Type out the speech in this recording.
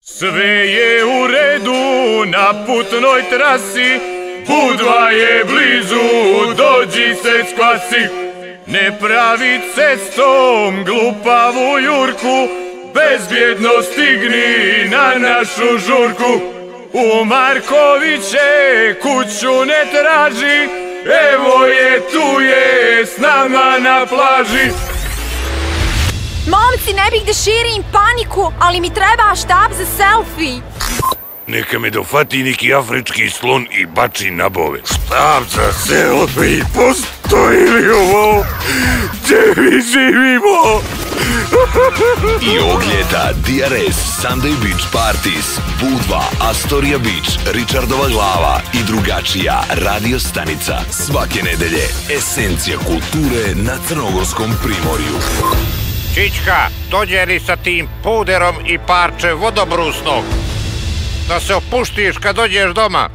Sve je u redu na putnoj trasi, Budva je blizu, dođi se skvasi. Ne pravi cestom glupavu jurku, bezbjedno stigni na našu žurku. U Markoviće kuću ne traži, evo je tu je s nama na plaži. Momci, ne bih da širim paniku, ali mi treba štab za selfie. Neka me dofati neki afrički slon i bači na bove. Štab za selfie, postoji li ovo? Gdje mi živimo? I ovog ljeta DRS, Sunday Beach Parties, Budva, Astoria Beach, Richardova glava i drugačija radio stanica. Svake nedelje, esencija kulture na Crnogorskom primorju. Čička, dođe li sa tim puderom i parče vodobrusnog? Da se opuštiš kad dođeš doma.